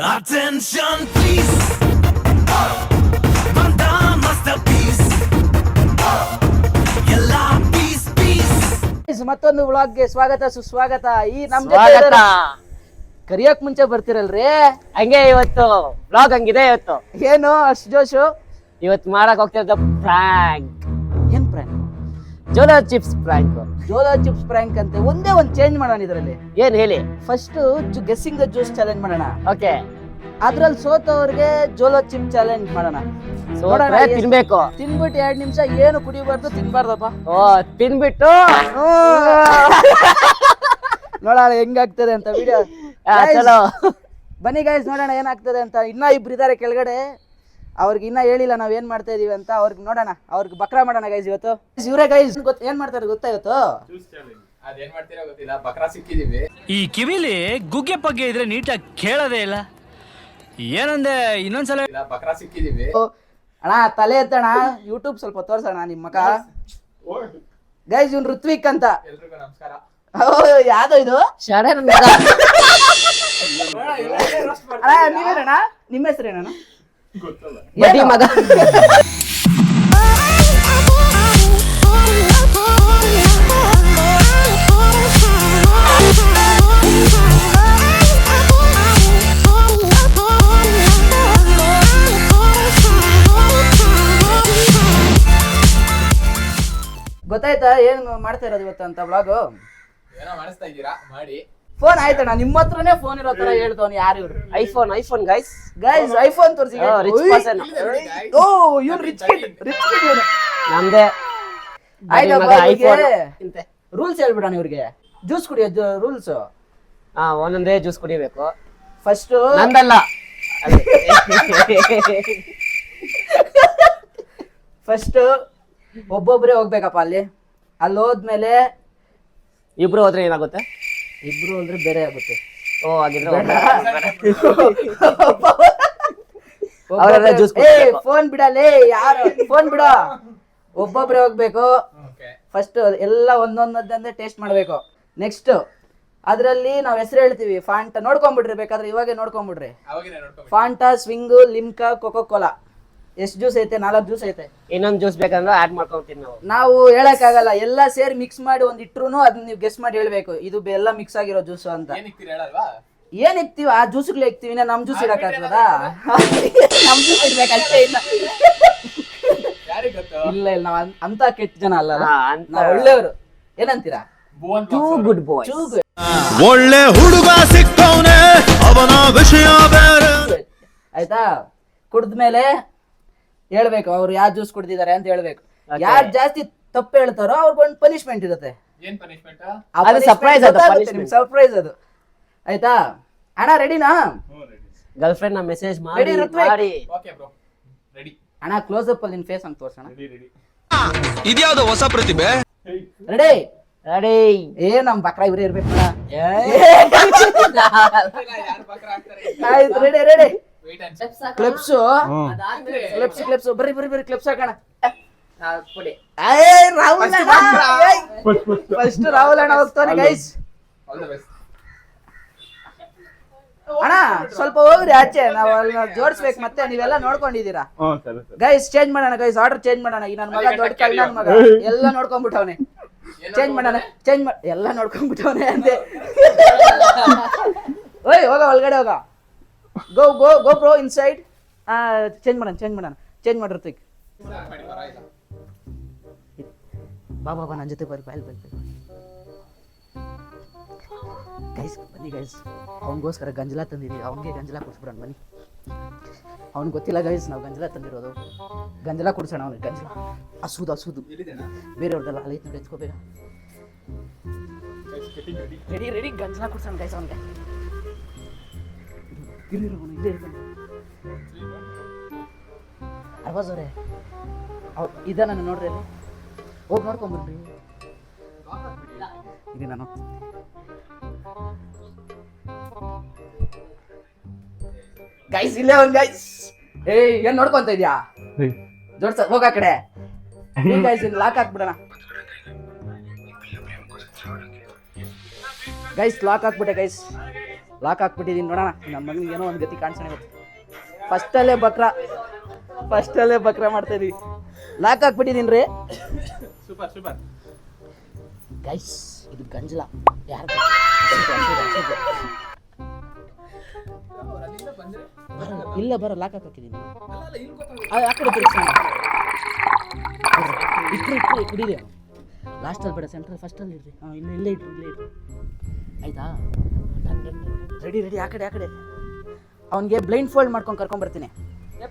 Attention please, Manda masterpiece, ಎಲ್ಲ peace peace. ಮತ್ತೊಂದು ವ್ಲಾಗ್ಗೆ ಸ್ವಾಗತ ಸುಸ್ವಾಗತ. ಈ ನಮ್ ಸ್ವಾಗತ. ಕರಿಯಕ್ ಮುಂಚೆ ಬರ್ತಿರಲ್ರಿ, ಹಂಗೆ ಇವತ್ತು ವ್ಲಾಗ್ ಹಂಗಿದೆ. ಇವತ್ತು ಏನು ಅಷ್ಟು ಜೋಶು? ಇವತ್ತು ಮಾಡಕ್ ಹೋಗ್ತಿರೋದು ಪ್ರಾಂಕ್, ಏನ್ prank? Jolo chips prank. Jolo chips prank ಅಂತೆ. ಒಂದೇ ಒಂದ್ ಚೇಂಜ್ ಮಾಡೋಣ ಇದ್ರಲ್ಲಿ. ಏನ್ ಹೇಳಿ? First guessing the juice challenge ಮಾಡೋಣ. ಓಕೆ, ಅದ್ರಲ್ಲಿ ಸೋತವ್ರಿಗೆ ಜೋಲೋ ಚಿಪ್ ಚಾಲೆಂಜ್ ಮಾಡೋಣ. ಸೋತ್ರೆ ತಿನ್ಬೇಕು. ತಿನ್ಬಿಟ್ಟು 2 ನಿಮಿಷ ಏನು ಕುಡಿಬಾರ್ದು, ತಿನ್ಬಾರ್ದಪ್ಪ. ಓ, ತಿನ್ಬಿಟ್ಟು ನೋಡೋಣ ಹೆಂಗಾಗ್ತದೆ ಅಂತ ವಿಡಿಯೋ. ಚಲೋ ಬನ್ನಿ ಗೈಸ್, ನೋಡೋಣ ಏನಾಗ್ತದೆ ಅಂತ. ಇನ್ನ ಇಬ್ರು ಇದಾರೆ ಕೆಳಗಡೆ, ಅವ್ರಿಗೆ ಇನ್ನ ಹೇಳಿಲ್ಲ ನಾವ್ ಏನ್ ಮಾಡ್ತಾ ಇದೀವಿ ಅಂತ. ಅವ್ರಿಗೆ ನೋಡೋಣ, ಅವ್ರಿಗೆ ಬಕ್ರಾ ಮಾಡೋಣ ಗೈಸ್ ಇವತ್ತು. ಇವ್ರೆ ಗೈಸ್ ಏನ್ ಮಾಡ್ತಾರೆ ಗೊತ್ತಾ ಇವತ್ತು? ಅದೇನ್ ಮಾಡ್ತೀರಾ ಗೊತ್ತಿಲ್ಲ, ಬಕ್ರಾ ಸಿಕ್ಕಿದೀವಿ. ಈ ಕಿವಿಲಿ ಗುಗ್ಗೆ ಪಗ್ಗೆ ಇದ್ರೆ ನೀಟಾಗಿ ಕೇಳೋದೇ ಇಲ್ಲ. ಏನಂದೆ ಇನ್ನೊಂದ್ಸಲ? ಬಕ್ರಾ ಸಿಕ್ಕಿದೀವಿ. ಅಣ್ಣ ತಲೆ ಎತ್ತಣ, ಯೂಟ್ಯೂಬ್ ಸ್ವಲ್ಪ ತೋರ್ಸೋಣ ನಿಮ್ ಮಗ. ಗೈಸ್ ಇವ್ನು ಋತ್ವಿಕ್ ಅಂತ. ಎಲ್ರಿಗೂ ನಮಸ್ಕಾರ. ಯಾವ್ದು ಇದು? ಶರಣ್ ಅಣ್ಣ ನೀವೇನಣ್ಣ? ನಿಮ್ಮ ಹೆಸರೇನಣ್ಣ? ಬಡ್ಡಿ ಮಗ. ಗೊತ್ತಾಯ್ತಾ ಏನ್ ಮಾಡ್ತಾ ಇರೋದು ಇವತ್ತು ಅಂತ ವ್ಲಾಗ್? ಏನೋ ಮಾಡಿಸ್ತಾ ಇದ್ದೀರಾ ಮಾಡಿ. ಫೋನ್ ಆಯ್ತಣ್ಣ, ನಿಮ್ಮ ಹತ್ರನೇ ಫೋನ್ ಇರೋ ತರ ಹೇಳ್ತವನು. ಯಾರು ಇವ್ರು? IPhone guys. ಗೈಸ್ ಐಫೋನ್ ತೋರಿಸಿ. Rich person. ಓ ಇವ್ನು ರಿಚ್ ಕಿಡ್ ಇವನು. ನಮ್ದೇ ಆಯ್ತಪ್ಪ. ಐಫೋನ್. ರೂಲ್ಸ್ ಹೇಳ್ಬಿಡೋಣ ಇವ್ರಿಗೆ. ಜ್ಯೂಸ್ ಕುಡಿಯೋದು ರೂಲ್ಸ್. ಒಂದೊಂದೇ ಜ್ಯೂಸ್ ಕುಡಿಬೇಕು. ಫಸ್ಟ್ ನಂದಲ್ಲ, ಫಸ್ಟ್ ಒಬ್ಬೊಬ್ರೆ ಹೋಗ್ಬೇಕಪ್ಪ ಅಲ್ಲಿ. ಅಲ್ಲಿ ಹೋದ್ಮೇಲೆ ಇಬ್ರು ಹೋದ್ರೆ ಏನಾಗುತ್ತೆ? ಇಬ್ರು ಅಂದ್ರೆ ಬೇರೆ ಆಗುತ್ತೆ. ಓ, ಹಾಗಿದ್ರೆ ಅವರೆಲ್ಲ ಜ್ಯೂಸ್ ಫೋನ್ ಬಿಡಲೇ, ಯಾರು ಫೋನ್ ಬಿಡ. ಒಬ್ಬೊಬ್ರೆ ಹೋಗ್ಬೇಕು. ಫಸ್ಟ್ ಎಲ್ಲ ಒಂದೊಂದಂದ್ರೆ ಟೇಸ್ಟ್ ಮಾಡ್ಬೇಕು. ನೆಕ್ಸ್ಟ್ ಅದ್ರಲ್ಲಿ ನಾವ್ ಹೆಸರು ಹೇಳ್ತೀವಿ. ಫಾಂಟಾ ನೋಡ್ಕೊಂಡ್ಬಿಡ್ರಿ, ಬೇಕಾದ್ರೆ ಇವಾಗೆ ನೋಡ್ಕೊಂಡ್ಬಿಡ್ರಿ. Fanta, swing, Limca, cocoa Cola. ಎಷ್ಟು ಜ್ಯೂಸ್ ಐತೆ? 4 ಜ್ಯೂಸ್ ಐತೆ. ಇನ್ನೊಂದ್ ಜ್ಯೂಸ್ ಬೇಕಂದ್ರೆ ಆಡ್ ಮಾಡ್ಕೊಂತೀವಿ ನಾವು. ನಾವು ಹೇಳಕ್ ಆಗಲ್ಲ, ಎಲ್ಲ ಸೇರಿ ಮಿಕ್ಸ್ ಮಾಡಿ ಒಂದ್ ಇಟ್ರು ಅದನ್ನ ನೀವು ಗೆಸ್ ಮಾಡಿ ಹೇಳ್ಬೇಕು ಇದು ಎಲ್ಲ ಮಿಕ್ಸ್ ಆಗಿರೋ ಜ್ಯೂಸ್ ಅಂತ. ಏನ್ ಇಕ್ತಿವಿ ಆ ಜ್ಯೂಸ್ಗಳು ಇಕ್ತಿವಿ. ನಮ್ ಜ್ಯೂಸ್ ಇಡಕ್ ಆಗ್ತದ? ನಮ್ ಜ್ಯೂಸ್ ಇಡ್ಬೇಕಷ್ಟೇ. ಇಲ್ಲ ಇಲ್ಲ, ನಾವ್ ಅಂತ ಕೆಟ್ಟ ಜನ ಅಲ್ಲ, ನಾವ್ ಒಳ್ಳೆಯವರು. ಏನಂತೀರಾ? Too good boys. ಒಳ್ಳೆ ಹುಡುಗ ಸಿಕ್ತವನೆ, ಅವನ ವಿಷಯ ಬೇರೆ. ಆಯ್ತಾ? ಕುಡ್ದ್ಮೇಲೆ ಹೇಳ್ಬೇಕು ಅವ್ರು ಯಾವ ಜ್ಯೂಸ್ ಕುಡ್ದಿದ್ದಾರೆ ಅಂತ ಹೇಳ್ಬೇಕು. ಯಾರು ಜಾಸ್ತಿ ತಪ್ಪು ಹೇಳ್ತಾರೋ ಅವ್ರಿಗೊಂದು ಪನಿಷ್ಮೆಂಟ್ ಇರುತ್ತೆ. ಏನ್ ಪನಿಷ್ಮೆಂಟ್? ಅದು ಸರ್ಪ್ರೈಸ್, ಸರ್ಪ್ರೈಸ್ ಅದು. ಆಯ್ತಾ ಅಣ್ಣ? ರೆಡಿನಾ? ಗರ್ಲ್ ಫ್ರೆಂಡ್ ನ ಮೆಸೇಜ್ Ready, ಋತ್ವಿಕ್? ಮಾಡಿ. Okay bro, ready. ಅಣ್ಣ ಕ್ಲೋಸ್ ಅಪ್ ಅಲ್ಲಿ ನಿನ್ ಫೇಸ್ ಹಂಗ್ ತೋರ್ಸೋಣ. ಇದ್ಯಾವ್ದು ಹೊಸ ಪ್ರತಿಭೆ? ರೆಡಿ? ರೆಡಿ. ನಮ್ ಬಕ್ರಾ ಇವ್ರೇ ಇರ್ಬೇಕು. ಯಾರು ಬಕ್ರಾ ಆಗ್ತಾರೆ? ಆಯ್ತು, ready ready. Wait and clips clips ಬರ್ರಿ ಬರ್ರಿ ಬರ್ರಿ ಕ್ಲಿಪ್ಸ್ ಹಾಕೋಣ. ಫಸ್ಟ್ ರಾಹುಲ್ ಅಣ್ಣ ಹೋಗ್ತಾನೆ ಗೈಸ್. All the best. ಅಣ್ಣ ಸ್ವಲ್ಪ ಹೋಗ್ರಿ ಆಚೆ, ನಾವು ಅಲ್ಲಿ ಜೋಡಿಸ್ಬೇಕು. ಮತ್ತೆ ನೀವೆಲ್ಲ ನೋಡ್ಕೊಂಡಿದ್ದೀರಾ ಗೈಸ್. ಚೇಂಜ್ ಮಾಡೋಣ ಗೈಸ್, ಆರ್ಡರ್ ಚೇಂಜ್ ಮಾಡೋಣ. ಈ ನನ್ನ ಮಗ ದೊಡ್ಡ ಕೈ, ನನ್ನ ಮಗ ಎಲ್ಲ ನೋಡ್ಕೊಂಡ್ಬಿಟ್ಟವನೆ. ಚೇಂಜ್ ಮಾಡೋಣ, ಎಲ್ಲ ನೋಡ್ಕೊಂಡ್ಬಿಟ್ಟವನೆ ಅಂದೆ. ಓಯ್ ಹೋಗ ಒಳಗಡೆ ಹೋಗ. ಗೋ ಗೋ ಗೋ ಬ್ರೋ ಇನ್ಸೈಡ್. ಚೇಂಜ್ ಮಾಡೋಣ ಋತ್ವಿಕ್. ಬಾ ನನ್ನ ಜೊತೆ ಬರ್ರಿ. ಬಾಯ್ ಗೈಸ್, ಬನ್ನಿ ಗೈಸ್. ಅವನಿಗೋಸ್ಕರ ಗಂಜಲ ತಂದಿದ್ದೀವಿ. ಅವನಿಗೆ ಗಂಜಲ ಕುಡಿಸ್ಬಿಡೋಣ ಬನ್ನಿ. ಅವ್ನಿಗೆ ಗೊತ್ತಿಲ್ಲ ಗೈಸ್ ನಾವು ಗಂಜಲ ತಂದಿರೋದು. ಗಂಜಲ ಕುಡಿಸೋಣ ಅವ್ನಿಗೆ. ಗಂಜಲ ಹಸುದು ಬೇರೆಯವ್ರದಲ್ಲ. ಅಲ್ಲಿ ನೋಡಿ ಎತ್ಕೋಬೇಕ. ರೆಡಿ ಗಂಜಲ ಕುಡಿಸೋಣ ಗೈಸ್ ಅವನಿಗೆ. ಅರ್ವಾಜ್ ಅವರೇ ಇದ ನಾನು ನೋಡ್ರಿ, ಅಲ್ಲಿ ಹೋಗಿ ನೋಡ್ಕೊಂಡ್ಬರ್ರಿ. ಇದೆ ನಾನು ಗೈಸ್, ಇಲ್ಲೇ ಒಂದ್ ಗೈಸ್. ಏನ್ ನೋಡ್ಕೊಂತ ಇದ್ಯಾ? ಜೋಡ್ಸ ಹೋಗ ಆ ಕಡೆ. ಗೈಸ್ ಲಾಕ್ ಹಾಕ್ಬಿಡೋಣ. ಗೈಸ್ ಲಾಕ್ ಹಾಕ್ಬಿಟ್ಟೆ ಗೈಸ್. ಲಾಕ್ ಹಾಕ್ಬಿಟ್ಟಿದೀನಿ ನೋಡೋಣ ನಮ್ಮ ಮಗನಿಗೆ ಏನೋ ಒಂದು ಗತಿ ಕಾಣಿಸೋಣ ಫಸ್ಟಲ್ಲೇ ಬಕ್ರ ಮಾಡ್ತಾ ಇದೀವಿ ಲಾಕ್ ಹಾಕ್ಬಿಟ್ಟಿದೀನಿ ರೀ ಸೂಪರ್ ಸೂಪರ್. ಗೈಸ್ ಇದು ಗಂಜಲ ಯಾರು ಅಲ್ಲಿಂದ ಬಂದ್ರೆ ಇಲ್ಲ ಬರೋ ಲಾಕ್ ಹಾಕಿದ್ದೀನಿ ಅಲ್ಲ ಅಲ್ಲ ಇಲ್ಲಿ ಗೊತ್ತಾಗುತ್ತೆ. ಆ ಕಡೆ ತಿರ್ಗ್ಸೋಣ. ಇಟ್ರಿ ಕುಡೀರಿ ಲಾಸ್ಟಲ್ಲಿ ಬೇಡ ಸೆಂಟ್ರಲ್ ಫಸ್ಟಲ್ಲಿ ಇಡ್ರಿ ಹಾಂ ಇಲ್ಲೇ ಇಟ್ರಿ ಆಯ್ತಾ ರೆಡಿ ಆ ಕಡೆ ಅವನಿಗೆ ಬ್ಲೈಂಡ್ ಫೋಲ್ಡ್ ಮಾಡ್ಕೊಂಡು ಕರ್ಕೊಂಡ್ಬರ್ತೀನಿ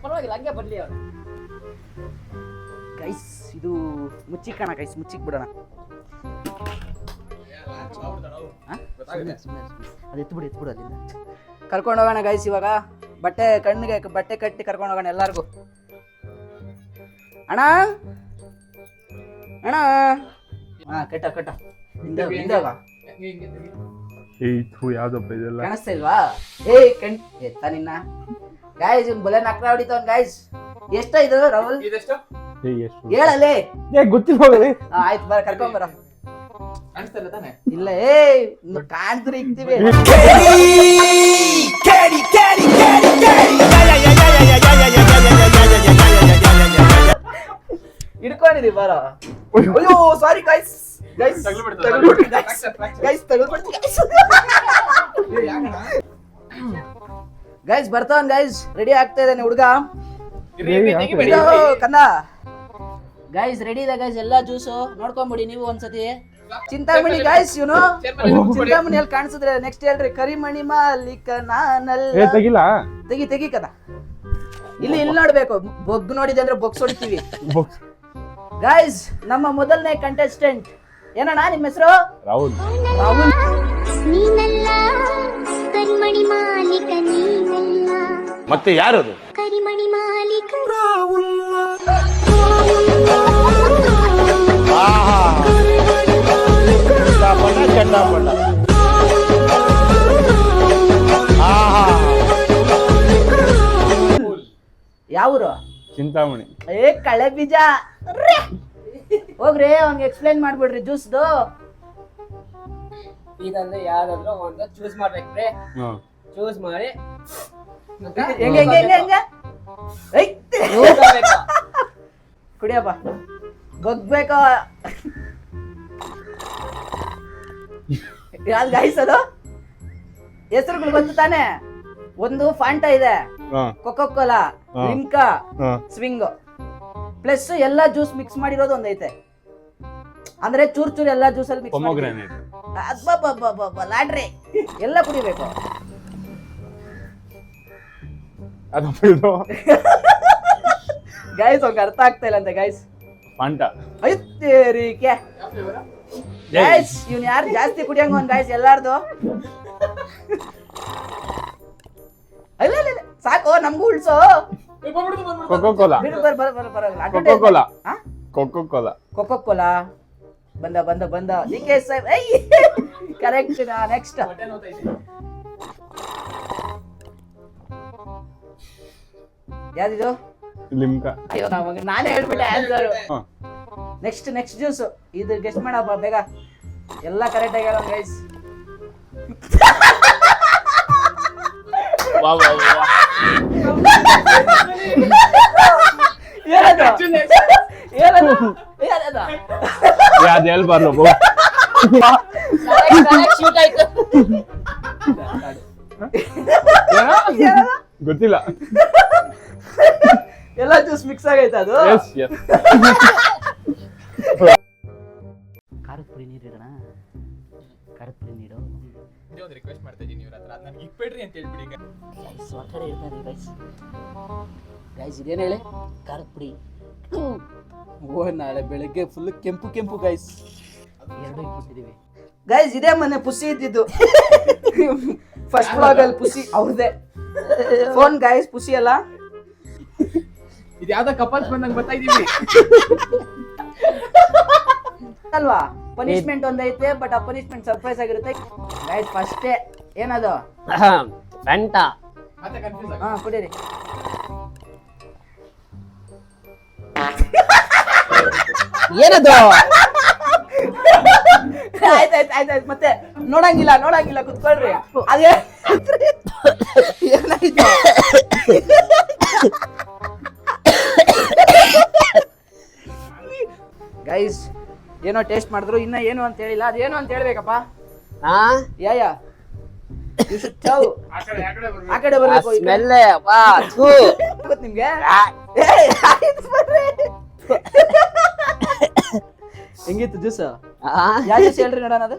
ಪರವಾಗಿಲ್ಲ ಹಂಗೆ ಬರ್ಲಿ ಅವ್ರು. ಗೈಸ್ ಇದು ಮುಚ್ಚಿಕ್ಕಣ ಗೈಸ್ ಮುಚ್ಚಿಕ್ ಬಿಡೋಣ ಅದು ಎತ್ಬಿಡು ಅಲ್ಲಿಂದ ಕರ್ಕೊಂಡು ಹೋಗೋಣ ಗೈಸ್ ಇವಾಗ ಕಣ್ಣಿಗೆ ಬಟ್ಟೆ ಕಟ್ಟಿ ಕರ್ಕೊಂಡು ಹೋಗೋಣ ಎಲ್ಲಾರ್ಗು ಅಣ್ಣ ಹಾ ಕಟ್ಟ ಹಿಂದೆ ಯಾವ್ದಪ್ಪ ಇದೆಲ್ಲ ಕಾಣಿಸ್ತಾ ಇಲ್ವಾ ಎತ್ತ ನಿನ್ನ ಗಾಯ್ಸ್ ಇವ್ನು ಬಲೆ ನಕ್ರ ಹೊಡಿತವನ್ ಗಾಯ್ಸ್ ಎಷ್ಟ ಇದು ರಾಹುಲ್ ಇದೆಷ್ಟು? ಹೇಳಲೇ ಗೊತ್ತಿಲ್ಲ ಹೋಗಲಿ. ಆಯ್ತು ಬರ ಕರ್ಕೊಂಬರ ಕಾಣಿಸ್ತಾ ಇಲ್ಲ ತಾನೆ? ಇಲ್ಲ ಕಾಣ್ತಾರೆ ಇಕ್ತಿವಿ ಹಿಡ್ಕೊಂಡಿದೀವಿ ಬರ ಅಯ್ಯೋ ಸಾರಿ ಗೈಸ್ ತಗಲ್ಬಿಡ್ತದೆ. ಗೈಸ್ ಬರ್ತಾವನ್ ಗೈಸ್ ರೆಡಿ ಆಗ್ತಾ ಇದ್ದಾನೆ ಹುಡುಗ ತೆಗಿಬೇಡಿ. ಕಂದ ಗೈಸ್ ರೆಡಿ ಇದೆ ಗೈಸ್ ಎಲ್ಲಾ ಜ್ಯೂಸು ನೋಡ್ಕೊಂಬಿಡಿ ನೀವು ಒಂದ್ಸತಿ ಚಿಂತಾಮಣಿ ಗೈಸ್ ಇವನು ಚಿಂತಾಮಣಿಯಲ್ಲಿ ಕಾಣಿಸಿದ್ರೆ ನೆಕ್ಸ್ಟ್ ಹೇಳ್ರಿ ಕರಿಮಣಿ ಮಾಲೀಕ ನಾನಲ್ಲ ತೆಗಿಲ್ಲ ತೆಗಿ ಕದ ಇಲ್ಲಿ ನೋಡ್ಬೇಕು ಬೊಗ್ಗು ನೋಡಿದೆ ಅಂದ್ರೆ ಬೊಗ್ಸ್ ಹೊಡಿತೀವಿ ಗೈಸ್ ನಮ್ಮ ಮೊದಲನೇ ಕಂಟೆಸ್ಟೆಂಟ್ ಏನಣ್ಣ ನಿಮ್ಮ ಹೆಸರು ರಾಹುಲ್. ರಾಹುಲ್ ನೀನಲ್ಲ ಕರಿಮಣಿ ಮಾಲೀಕ ನೀನಲ್ಲ ಮತ್ತೆ ಯಾರದು? ಕರಿಮಣಿ ಮಾಲೀಕ ಯಾವೂರು ಚಿಂತಾಮಣಿ. ಕಳೆ ಬೀಜ ಹೋಗ್ರಿ ಅವ್ನಿಗೆ ಎಕ್ಸ್ಪ್ಲೈನ್ ಮಾಡ್ಬಿಡ್ರಿ ಜ್ಯೂಸ್ದು ಇದಂದ್ರೆ ಯಾವ್ದಾದ್ರು ಒಂದು ಚೂಸ್ ಮಾಡ್ಬೇಕ್ರಿ. ಚೂಸ್ ಮಾಡಿ ಹೆಂಗೆ ನೋಡ್ಬೇಕು. ಕುಡಿಯಪ್ಪ ಬಗ್ಬೇಕ ಯಾವ್ದು ಗೈಸ್ ಅದು ಹೆಸರುಗಳು ಬಂತು ತಾನೆ ಒಂದು ಫಾಂಟಾ ಇದೆ cocoa Cola Limca swing plus ಎಲ್ಲಾ ಜ್ಯೂಸ್ ಮಿಕ್ಸ್ ಮಾಡಿರೋದು ಒಂದೈತೆ ಅಂದ್ರೆ ಚೂರ್ ಎಲ್ಲಾ ಜ್ಯೂಸ್ ಅಲ್ಲಿ ಮಿಕ್ಸ್ ಲಾಡ್ರಿ ಎಲ್ಲ ಕುಡಿಬೇಕು ಗೈಸ್ ಅವ್ರಿಗೆ ಅರ್ಥ ಆಗ್ತಾ ಇಲ್ಲ ಅಂತ ಗೈಸ್ ಫಾಂಟಾ. ಐತೇರಿಕೆ ಗೈಸ್ ಇವ್ನು ಯಾರು ಜಾಸ್ತಿ ಕುಡಿಯಂಗ ಒಂದ್ ಗೈಸ್ ಎಲ್ಲಾರ್ದು ಇಲ್ಲ ಸಾಕು ನಮ್ಗೂ ಉಳ್ಸೋ Coca Cola. Coca Cola. Coca Cola ಬಂದ D K saheb correct next ಯಾವ್ದಿದು ಲಿಮ್ಕಾ. ಅಯ್ಯೋ ನಾನೇ ಹೇಳ್ಬಿಟ್ಟೆ ಆನ್ಸರ್ ನೆಕ್ಸ್ಟ್ ಜ್ಯೂಸ್ ಇದು ಗೆಸ್ಟ್ ಮಾಡಪ್ಪ ಬೇಗ ಎಲ್ಲ ಕರೆಕ್ಟ್ ಆಗಿ ಹೇಳೋ ಗೈಸ್ ಯಾವ್ದು ಹೇಳ್ಬಾರ್ದು ಶೂಟ್ ಆಯ್ತು. ಗೊತ್ತಿಲ್ಲ. ಎಲ್ಲ ಜ್ಯೂಸ್ ಮಿಕ್ಸ್ ಆಗೈತೆ ಅದು ಎಸ್ ಎಸ್. ಖಾರದ ಪುಡಿ ನೀರಿಡೋಣ ಖಾರದ ಪುಡಿ ನೀರು ಇದೇ ಒಂದು ರಿಕ್ವೆಸ್ಟ್ ಮಾಡ್ತಾ ಇದೀನಿ ಇವ್ರ ಹತ್ರ, ನನಗೆ ಇಕ್ಬೇಡ್ರಿ ಅಂತ ಹೇಳ್ಬಿಡಿ ಈಗ. ಗೈಸ್ ಹೊರಗಡೆ ಇರ್ತಾರೆ ಗೈಸ್ ಇದೇನು ಹೇಳಿ ಖಾರದ ಪುಡಿ ಓ ನಾಳೆ ಬೆಳಗ್ಗೆ ಫುಲ್ ಕೆಂಪು ಗೈಸ್ ಎರಡು ಇಟ್ಬಿಟ್ಟಿದೀವಿ ಗೈಸ್ ಇದೇ ಮೊನ್ನೆ ಪುಸಿ ಇದ್ದಿದ್ದು ಫಸ್ಟ್ ಬ್ಲಾಗ್ ಅಲ್ಲಿ ಪುಸಿ ಅವ್ರದೇ ಫೋನ್ ಗೈಸ್ ಪುಸಿ ಅಲ್ಲ ಇದು ಯಾವ್ದೋ ಕಪಲ್ಸ್ ಬಂದಂಗೆ ಬರ್ತಾ ಇದೀವಿ ಅಲ್ವಾ ಪನಿಷ್ಮೆಂಟ್ ಒಂದೈತೆ ಬಟ್ ಆ ಪನಿಷ್ಮೆಂಟ್ ಸರ್ಪ್ರೈಸ್ ಆಗಿರುತ್ತೆ ಗೈಸ್ ಫಸ್ಟೇ ಏನದು ಫ್ಯಾಂಟಾ. ಮತ್ತೆ ಕನ್ಫ್ಯೂಸ್ ಹಾ ಕುಡೀರಿ ಏನದು ಆಯ್ತಾಯ್ತು ಮತ್ತೆ ನೋಡಂಗಿಲ್ಲ ಕುತ್ಕೊಳ್ರಿ. ಅದೇ ಏನಾಯ್ತು? ಗೈಸ್ ಏನೋ ಟೇಸ್ಟ್ ಮಾಡಿದ್ರು, ಇನ್ನ ಏನು ಅಂತ ಹೇಳಿಲ್ಲ. ಅದೇನು ಅಂತ ಹೇಳ್ಬೇಕಪ್ಪ. ಯಾಯ ಆ ಕಡೆ ಬರ್ಬೇಕು. ಗೊತ್ತು ನಿಮ್ಗೆ? ಹೆಂಗಿತ್ತು ಜ್ಯೂಸ್? ಯಾವ ಜ್ಯೂಸ್ ಹೇಳ್ರಿ ನೋಡೋಣ. ಅದು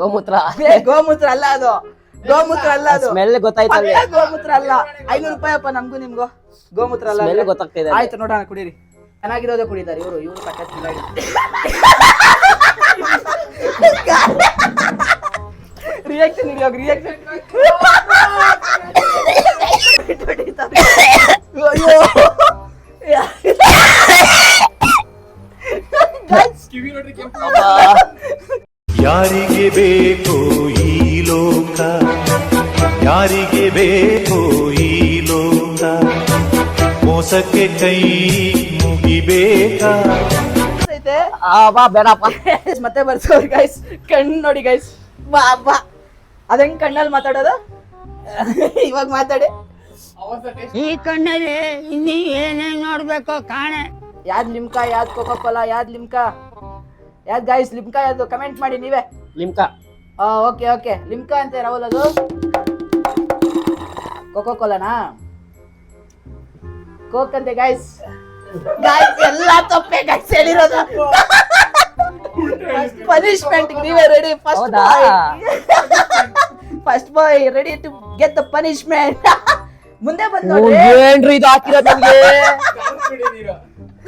ಗೋಮೂತ್ರ ಗೋಮೂತ್ರ ಅಲ್ಲ, ಅದು ಗೋಮೂತ್ರ ಅಲ್ಲ, ಅದು ಸ್ಮೆಲ್ ಗೊತ್ತಾಯ್ತಲ್ಲ. ಗೋಮೂತ್ರ ಅಲ್ಲ. 500 ರೂಪಾಯಿ ಅಪ್ಪ ನಮ್ಗೂ ನಿಮ್ಗೂ. ಗೋಮೂತ್ರ ಅಲ್ಲ. ಸ್ಮೆಲ್ ಗೊತ್ತಾಗ್ತಿದೆ. ಆಯ್ತು ನೋಡೋಣ, ಕುಡೀರಿ. ಚೆನ್ನಾಗಿರೋದೇ ಕುಡಿತಾರೆ ಇವರು ಕಟ್ಟ ರಿಯಾಕ್ಷನ್ ಇಡಿ, ಹೋಗಿ ರಿಯಾಕ್ಷನ್. ಅಯ್ಯೋ ಕಿವಿ ನೋಡ್ರಿ ಕೆಂಪು. ಯಾರಿಗೆ ಬೇಕು ಈ ಲೋಕ, ಯಾರಿಗೆ ಬೇಕು ಈ ಲೋಕ, ಮೋಸಕ್ಕೆ ಕೈ ಮುಗಿಬೇಕಾ? ಬಾ ಬೇಡಪ್ಪ. ಮತ್ತೆ ಬರ್ಸೋರಿ ಗೈಸ್. ಕಣ್ಣು ನೋಡಿ ಗೈಸ್. ಬಾ ಅದ ಹೆಂಗ್ ಕಣ್ಣಲ್ಲಿ ಮಾತಾಡೋದು? ಇವಾಗ ಮಾತಾಡಿ. ಈ ಕಣ್ಣಲ್ಲಿ ಇನ್ನೀ ಏನೇನ್ ನೋಡ್ಬೇಕು ಕಾಣೆ. ಯಾವ್ದು ಲಿಮ್ಕಾ, ಯಾವ್ದು ಕೋಕೋ ಕೋಲಾ, ಯಾವ್ದು ಲಿಮ್ಕಾ, ಯಾವ್ದು ಗೈಸ್ ಲಿಮ್ಕಾ ಯಾವ್ದು? ಕಮೆಂಟ್ ಮಾಡಿ ನೀವೇ. ಲಿಮ್ಕಾ. ಓಕೆ ಲಿಮ್ಕಾ ಅಂತ ರಾಹುಲ್. ಅದು ಕೋಕೋ ಕೋಲಾನಾ? ಕೋಕ್ ಅಂತೆ ಗೈಸ್. ಎಲ್ಲ ತಪ್ಪೆ ಗೈಸ್ ಹೇಳಿರೋದು. ಪನಿಷ್ಮೆಂಟ್ ನೀವೇ ready? First boy ready to get the punishment. ಮುಂದೆ ಬಂದು ನೋಡ್ರಿ. ಏನ್ರಿ ಇದು ಹಾಕಿರೋದು ನಮ್ಗೆ?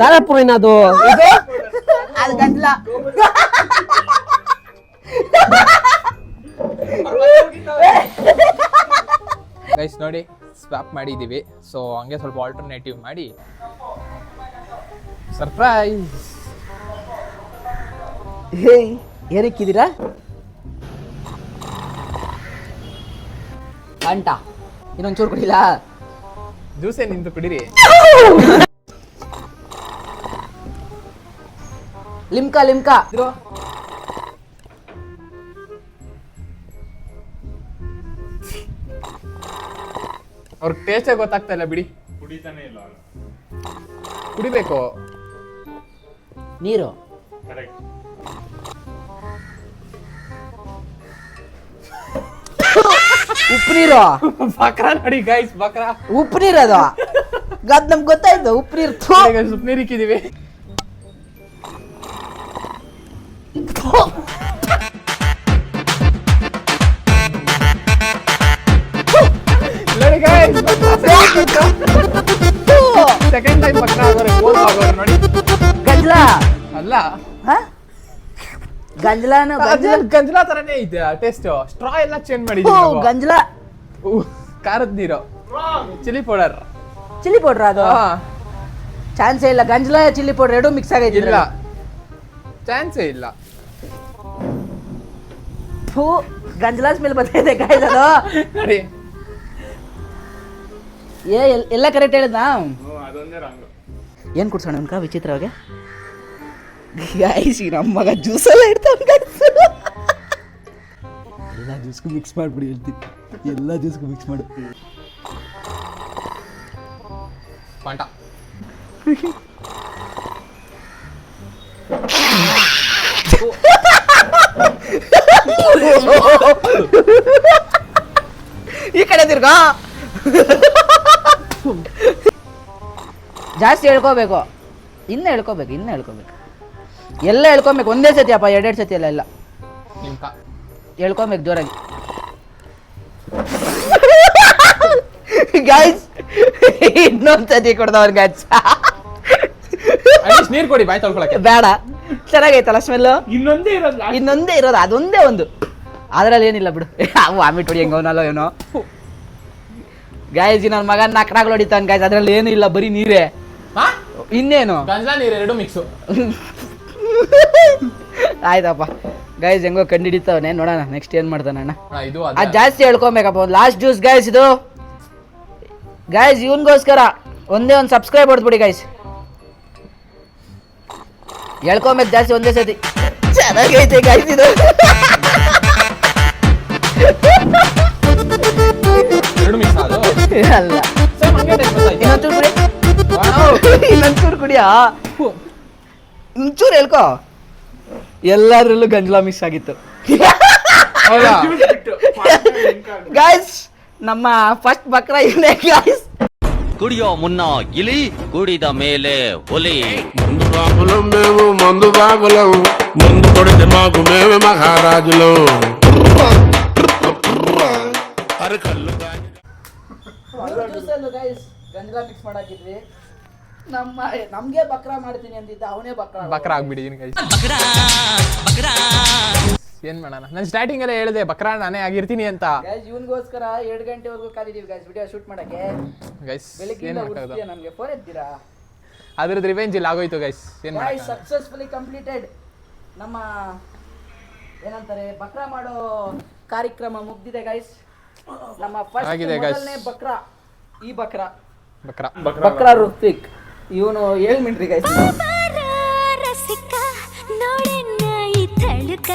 ಖಾರಪುರ ಏನದು? ಅದು ಗಂಟ್ಲ. ಗೈಸ್ ನೋಡಿ, ಸ್ವಾಪ್ ಮಾಡಿದೀವಿ. ಸೊ ಹಂಗೆ ಸ್ವಲ್ಪ ಆಲ್ಟರ್ನೇಟಿವ್ ಮಾಡಿ ಸರ್ಪ್ರೈಸ್. ಹೇ ಏನಕ್ಕಿದ್ದೀರಾ? ಅಂಟ ಇನ್ನೊಂಚೂರು ಕುಡಿಲ್ಲ. ಜ್ಯೂಸೇ ನಿಂತು ಕುಡೀರಿ. ಲಿಮ್ಕಾ ಅವ್ರಿಗೆ ಟೇಸ್ಟೇ ಗೊತ್ತಾಗ್ತಾ ಇಲ್ಲ ಬಿಡಿ. ಕುಡಿಬೇಕು. ನೀರು ಉಪ್ಪು ನೀರು. ಬಕ್ರಾ ನೋಡಿ ಗೈಸ್, ಬಕ್ರಾ ಉಪ್ಪು ನೀರು. ಅದು ನಮ್ಗೆ ಗೊತ್ತಾಯ್ತು ಉಪ್ಪು ನೀರು. ಉಪ್ಪು ನೀರು ಇಕ್ಕಿದೀವಿ. ನೋಡಿ ಗೈಸ್, ಸೆಕೆಂಡ್ ಟೈಮ್ ಬಕ್ರಾ ಆಗೋರೆ ನೋಡಿ. ಗಂಜಲಾ ಅಲ್ಲ, ಗಂಜಲಾ ತರನೇ ಇದೆ ಟೇಸ್ಟ್. ಸ್ಟ್ರಾ ಎಲ್ಲ ಚೇಂಜ್ ಮಾಡಿದೀವಿ. ಗಂಜಲಾ ಖಾರದ ನೀರು, ಚಿಲ್ಲಿ ಪೌಡರ್. Chilli powder. ಅದು ಚಾನ್ಸೇ ಇಲ್ಲ. ಗಂಜಲಾ ಚಿಲ್ಲಿ ಪೌಡರ್ ಎರಡು ಮಿಕ್ಸ್ ಆಗೈತಿ. ಇಲ್ಲ, ಚಾನ್ಸೇ ಇಲ್ಲ. ಗಂಜಲಾ ಸ್ಮೆಲ್ ಬರ್ತಾಯಿದೆ ಗಾಯ್ಸ್. ಅದು ನೋಡಿ ಎಲ್ಲ ಕರೆಕ್ಟ್ ಹೇಳಿದ್ನಾ? ಏನ್ ಕುಡ್ಸೋಣ ಅನ್ಕ ವಿಚಿತ್ರವಾಗಿ? ಗಾಯ್ಸ್ ನಮ್ಮ ಮಗ ಜ್ಯೂಸ್ ಎಲ್ಲ ಇಡ್ತಾವ. ಎಲ್ಲ ಜ್ಯೂಸ್ಗೂ ಮಿಕ್ಸ್ ಮಾಡ್ಬಿಡಿ ಹೇಳ್ತೀನಿ. ಎಲ್ಲ ಜ್ಯೂಸ್ಗೂ ಮಿಕ್ಸ್ ಮಾಡು. ಪಾಂಟ ಈ ಕಡೆ ತಿರ್ಗಾ. ಜಾಸ್ತಿ ಹೇಳ್ಕೋಬೇಕು. ಇನ್ನ ಹೇಳ್ಕೋಬೇಕು. ಎಲ್ಲ ಹೇಳ್ಕೊಬೇಕು ಒಂದೇ ಸತಿ ಅಪ್ಪ, 2 ಸತಿ ಎಲ್ಲ ಲಿಮ್ಕಾ ಹೇಳ್ಕೊಬೇಕು ಜೋರಾಗಿ. ಗೈಸ್ ಇನ್ನೊಂದ್ ಸತಿ ಕೊಡ್ದವ್ರ ಗೈಸ್. ನೀರ್ ಕೊಡಿ ಬಾಯ್ ತೊಳ್ಕೊಳಕ್ಕೆ. ಬೇಡ, ಚೆನ್ನಾಗೈತಲ್ಲ ಸ್ಮೆಲ್. ಇನ್ನೊಂದೇ ಇರೋದು ಅದೊಂದೇ ಒಂದು. ಅದ್ರಲ್ಲಿ ಏನಿಲ್ಲ ಬಿಡು. ವಾಮಿಟ್ ಹೊಡಿ ಹೆಂಗವನಲ್ಲ ಏನೋ. ಗಾಯ್ಸ್ ನನ್ನ ಮಗ ನಾಲ್ಕು ಹೊಡಿತಾನ ಗಾಯ್ಸ್. ಅದ್ರಲ್ಲಿ ಏನು ಇಲ್ಲ, ಬರೀ ನೀರೇ. ಇನ್ನೇನು ಗಂಜಲಾ ನೀರು ಎರಡು ಮಿಕ್ಸು. ಆಯ್ತಪ್ಪ ಗೈಸ್, ಹೆಂಗೋ ಕಂಡು ಹಿಡಿತಾವನೆ. ನೋಡೋಣ ನೆಕ್ಸ್ಟ್ ಏನ್ ಮಾಡ್ತಾನ ಅಣ್ಣ. ಇದು ಅದು ಜಾಸ್ತಿ ಹೇಳ್ಕೊಬೇಕಪ್ಪ. ಒಂದು ಲಾಸ್ಟ್ ಜ್ಯೂಸ್ ಗೈಸ್ ಇದು. ಗೈಸ್ ಇವನ್ಗೋಸ್ಕರ ಒಂದೇ ಒಂದು ಸಬ್ಸ್ಕ್ರೈಬ್ ಹೊಡ್ದ್ಬಿಡಿ ಗೈಸ್. ಹೇಳ್ಕೊಬೇಕು ಜಾಸ್ತಿ ಒಂದೇ ಸತಿ. ಚೆನ್ನಾಗೈತೆ ಗಾಯ್ಸ್ ಇದು. ಎರಡು ಮಿಕ್ಸ್ ಅದು ಅಲ್ಲ ಸೇಮ್ ಹಂಗೆ ಟೇಸ್ಟ್ ಬರ್ತಾ ಇನ್ನೊಂಚೂರು ಕುಡಿ. ಇನ್ನೊಂಚೂರು ಕುಡಿಯಾ? ಒಂಚೂರು ಹೇಳ್ಕೊ. ಎಲ್ಲಾದ್ರಲ್ಲೂ ಗಂಜಲ ಮಿಕ್ಸ್ ಆಗಿತ್ತು. ಹೌದಾ? ಗಾಯ್ಸ್ ನಮ್ಮ ಫಸ್ಟ್ ಬಕ್ರ ಇವನೇ ಗಾಯ್ಸ್. ಕುಡಿಯೋ ಮುನ್ನ ಇಲಿ, ಕುಡಿದ ಮೇಲೆ ಹುಲಿ. బాబులం మేము మందు బాబులం, ముందు కొడితే మాకు మేమే మహారాజులం. అరకల్లు ಗೈಸ್ ಗಂಜಲ ಮಿಕ್ಸ್ ಮಾಡಾಕಿದ್ವಿ. ನಮ್ಗೆ ಬಕ್ರ ಮಾಡ್ತೀನಿ ಅಂದಿದ್ದ ಅವನೇ ಬಕ್ರ ಆಗ್ಬಿಟ್ಟಿದೀನಿ ಗೈಸ್. ಏನ್ ಮಾಡೋಣ, ನಾನು ಸ್ಟಾರ್ಟಿಂಗ್ ಎಲ್ಲ ಹೇಳಿದೆ ಬಕ್ರ ನಾನೇ ಆಗಿರ್ತೀನಿ ಅಂತ. ಗೈಸ್ ಇವನ್ಗೋಸ್ಕರ 2 ಗಂಟೆವರೆಗೂ ಕಾದಿದೀವಿ ಗೈಸ್ ವಿಡಿಯೋ ಶೂಟ್ ಮಾಡಕ್ಕೆ. ಗೈಸ್ ಬೆಳಗ್ಗೆ ಏನ್ ಮಾಡೋದು, ನಮ್ಗೆ ಫೋನ್ ಎತ್ತೀರಾ? ಅದ್ರದ್ದು ರಿವೆಂಜ್ ಇಲ್ಲಿ ಆಗೋಯ್ತು ಗೈಸ್. ಏನ್ ಗೈಸ್ ಮಾಡೋಣ, ಸಕ್ಸಸ್ಫುಲಿ ಕಂಪ್ಲೀಟೆಡ್. ನಮ್ಮ ಏನಂತಾರೆ ಬಕ್ರ ಮಾಡೋ ಕಾರ್ಯಕ್ರಮ ಮುಗ್ದಿದೆ ಗೈಸ್. ನಮ್ಮ ಫಸ್ಟ್ ಆಗಿದೆ guys. ಮೊದಲನೇ ಬಕ್ರ ಈ ಬಕ್ರ ಬಕ್ರ ಬಕ್ರ ಋತ್ವಿಕ್ ಇವನು 7 ಮಿನಿಟ್ರಿ ಗೈಸ್. ರಸಿಕ ನೋಡನ್ನ ಈ ತಳುಕ